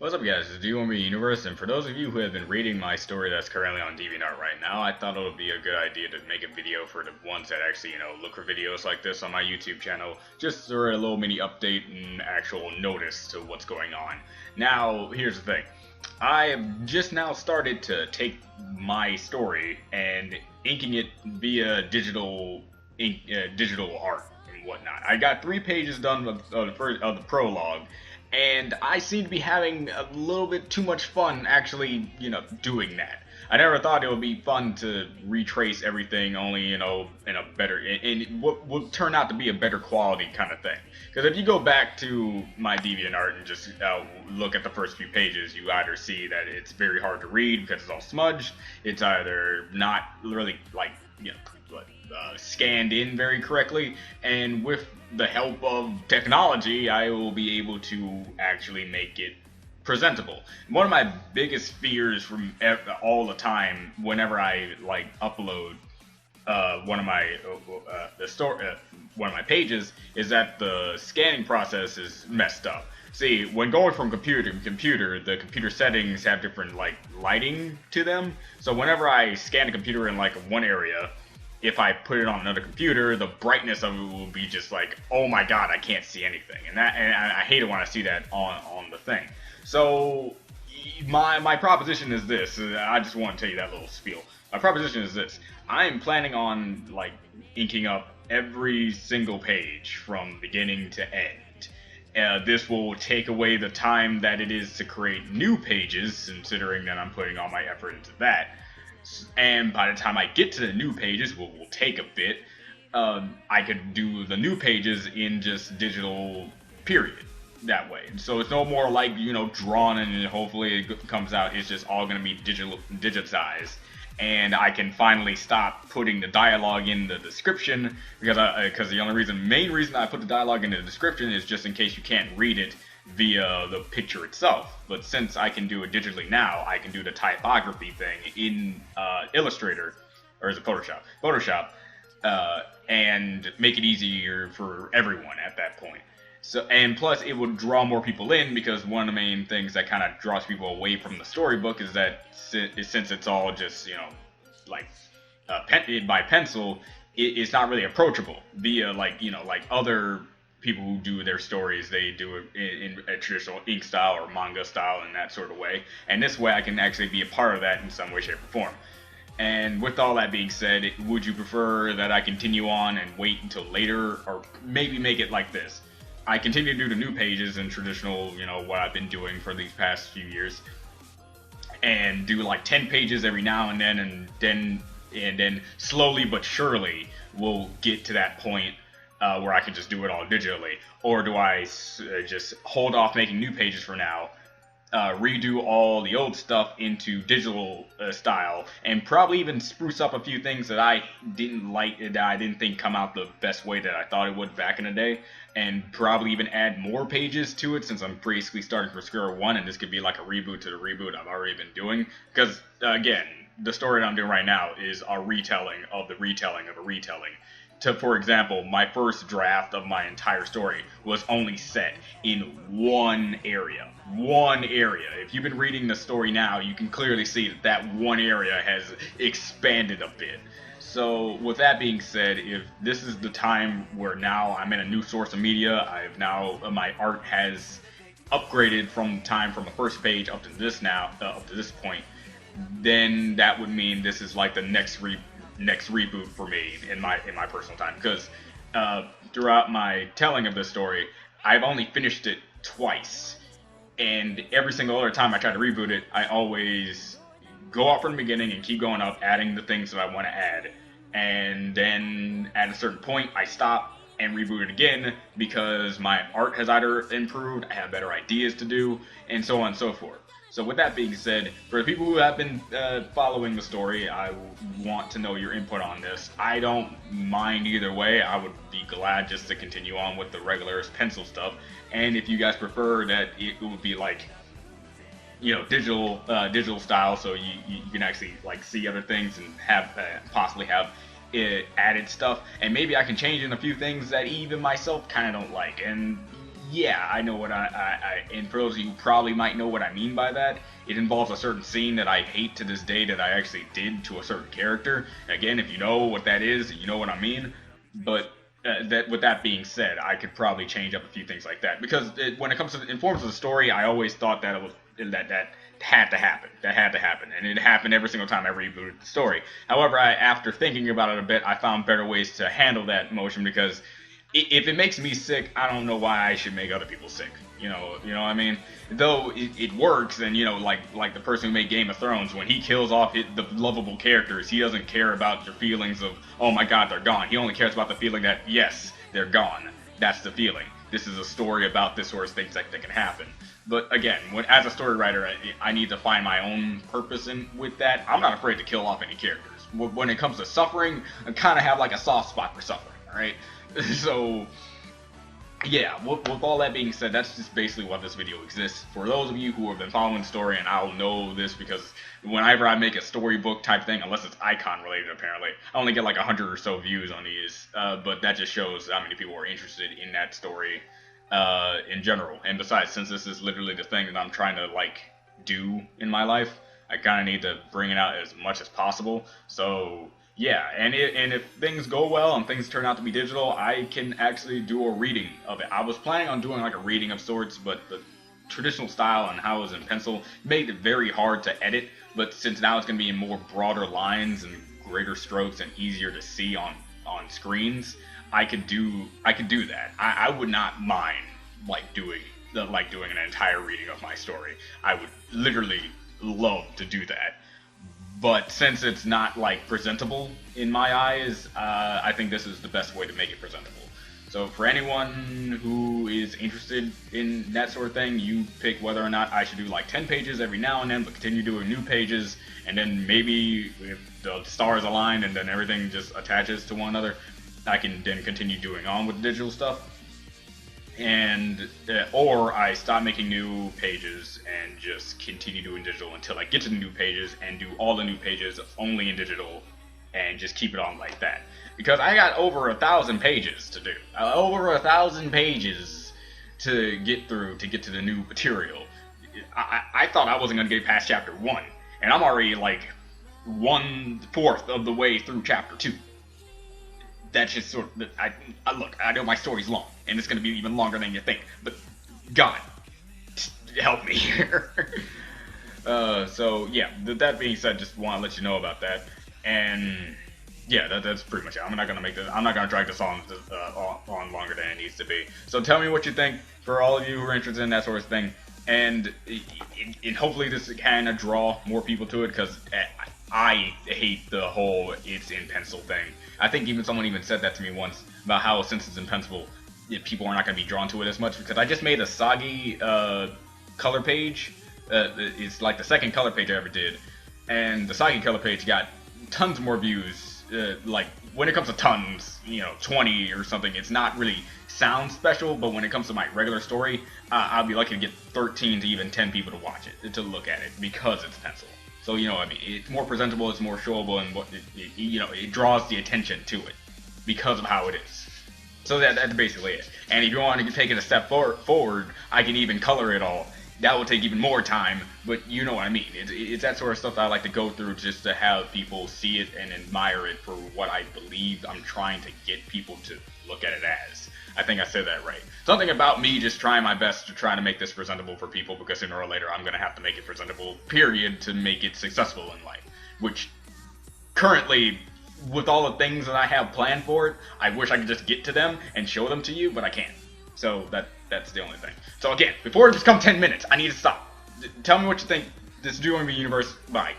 What's up, guys? It's Do Universe, and for those of you who have been reading my story that's currently on DeviantArt right now, I thought it would be a good idea to make a video for the ones that actually, look for videos like this on my YouTube channel, just for a little mini update and actual notice to what's going on. Now, here's the thing. I have just now started to take my story and inking it via digital art and whatnot. I got 3 pages done of the prologue, and I seem to be having a little bit too much fun actually, doing that. I never thought it would be fun to retrace everything only, in a better, in what would turn out to be a better quality kind of thing. Because if you go back to my DeviantArt and just look at the first few pages, you either see that it's very hard to read because it's all smudged, it's either not really, scanned in very correctly, and with the help of technology, I will be able to actually make it presentable. One of my biggest fears from all the time, whenever I upload one of my one of my pages, is that the scanning process is messed up. See, when going from computer to computer, the computer settings have different lighting to them. So whenever I scan a computer in one area, if I put it on another computer, the brightness of it will be just like, oh my god, I can't see anything, and I hate it when I see that on the thing. So my proposition is this. I just want to tell you that little spiel. My proposition is this. I am planning on inking up every single page from beginning to end. This will take away the time that it is to create new pages, considering that I'm putting all my effort into that. And by the time I get to the new pages, will take a bit, I could do the new pages in just digital, period, that way. So it's no more drawn and hopefully it comes out, it's just all going to be digitized. And I can finally stop putting the dialogue in the description, because the main reason I put the dialogue in the description is just in case you can't read it via the picture itself. But since I can do it digitally now, I can do the typography thing in Illustrator, or is it Photoshop, and make it easier for everyone at that point. So, and plus it would draw more people in, because one of the main things that kind of draws people away from the storybook is that since it's all just by pencil, it's not really approachable via other people who do their stories. They do it in a traditional ink style or manga style, in that sort of way. And this way I can actually be a part of that in some way, shape, or form. And with all that being said, would you prefer that I continue on and wait until later, or maybe make it like this? I continue to do the new pages in traditional, what I've been doing for these past few years, and do 10 pages every now and then slowly but surely we'll get to that point where I can just do it all digitally. Or do I just hold off making new pages for now, redo all the old stuff into digital style, and probably even spruce up a few things that I didn't like, that I didn't think come out the best way that I thought it would back in the day, and probably even add more pages to it, since I'm basically starting from square one, and this could be like a reboot to the reboot I've already been doing. Because again, the story that I'm doing right now is a retelling of the retelling of a retelling. For example, my first draft of my entire story was only set in one area. One area. If you've been reading the story now, you can clearly see that one area has expanded a bit. So with that being said, if this is the time where now I'm in a new source of media, my art has upgraded from the first page up to this point, then that would mean this is the next reboot for me in my personal time. Because throughout my telling of this story, I've only finished it twice, and every single other time I try to reboot it, I always go up from the beginning and keep going up, adding the things that I want to add, and then at a certain point I stop and reboot it again, because my art has either improved, I have better ideas to do, and so on and so forth. So with that being said, for the people who have been following the story, I want to know your input on this. I don't mind either way. I would be glad just to continue on with the regular pencil stuff. And if you guys prefer that it would be digital style, so you can actually see other things and have possibly have added stuff, and maybe I can change in a few things that even myself kind of don't like. And yeah, I know what and for those of you who probably might know what I mean by that, it involves a certain scene that I hate to this day that I actually did to a certain character. Again, if you know what that is, you know what I mean. But that, with that being said, I could probably change up a few things like that because when it comes to in forms of the story, I always thought that it was that had to happen. That had to happen, and it happened every single time I rebooted the story. However, after thinking about it a bit, I found better ways to handle that emotion because if it makes me sick, I don't know why I should make other people sick. You know what I mean? Though it works, and like the person who made Game of Thrones, when he kills off the lovable characters, he doesn't care about your feelings of, oh my god, they're gone. He only cares about the feeling that, yes, they're gone. That's the feeling. This is a story about this sort of things that can happen. But again, as a story writer, I need to find my own purpose with that. I'm not afraid to kill off any characters. When it comes to suffering, I kind of have like a soft spot for suffering, alright? So, yeah, with all that being said, that's just basically what this video exists. For those of you who have been following the story, and I'll know this because whenever I make a storybook type thing, unless it's icon related apparently, I only get like 100 or so views on these, but that just shows how many people are interested in that story in general. And besides, since this is literally the thing that I'm trying to like do in my life, I kind of need to bring it out as much as possible. So yeah, and if things go well and things turn out to be digital, I can actually do a reading of it. I was planning on doing like a reading of sorts, but the traditional style and how it was in pencil made it very hard to edit. But since now it's going to be in more broader lines and greater strokes and easier to see on screens, I could do that. I would not mind doing an entire reading of my story. I would literally love to do that. But since it's not like presentable in my eyes, I think this is the best way to make it presentable. So for anyone who is interested in that sort of thing, you pick whether or not I should do like 10 pages every now and then, but continue doing new pages, and then maybe if the stars align and then everything just attaches to one another, I can then continue doing on with digital stuff. And or I stop making new pages and just continue doing digital until I get to the new pages and do all the new pages only in digital and just keep it on like that. Because I got over 1,000 pages to do. Over 1,000 pages to get through to get to the new material. I thought I wasn't going to get past chapter 1, and I'm already like 1/4 of the way through chapter 2. That's just sort of, look, I know my story's long, and it's going to be even longer than you think, but God, help me here. So yeah, that being said, just want to let you know about that, and yeah, that's pretty much it. I'm not gonna drag this on longer than it needs to be. So tell me what you think, for all of you who are interested in that sort of thing, and hopefully this can draw more people to it, because I hate the whole it's in pencil thing. I think someone even said that to me once about how since it's in pencil, people are not going to be drawn to it as much, because I just made a Sagi color page. It's like the second color page I ever did, and the Sagi color page got tons more views. Like when it comes to tons, 20 or something, it's not really sound special, but when it comes to my regular story, I'll be lucky to get 13 to even 10 people to watch it, to look at it, because it's pencil. So, I mean, it's more presentable, it's more showable, and it draws the attention to it because of how it is. So that's basically it. And if you want to take it a step forward, I can even color it all. That will take even more time, but you know what I mean. It's that sort of stuff that I like to go through just to have people see it and admire it for what I believe I'm trying to get people to look at it as. I think I said that right. Something about me just trying my best to try to make this presentable for people, because sooner or later I'm going to have to make it presentable, period, to make it successful in life. Which, currently, with all the things that I have planned for it, I wish I could just get to them and show them to you, but I can't. So that's the only thing. So again, before it becomes 10 minutes, I need to stop. Tell me what you think. This is Doing the Universe. Bye.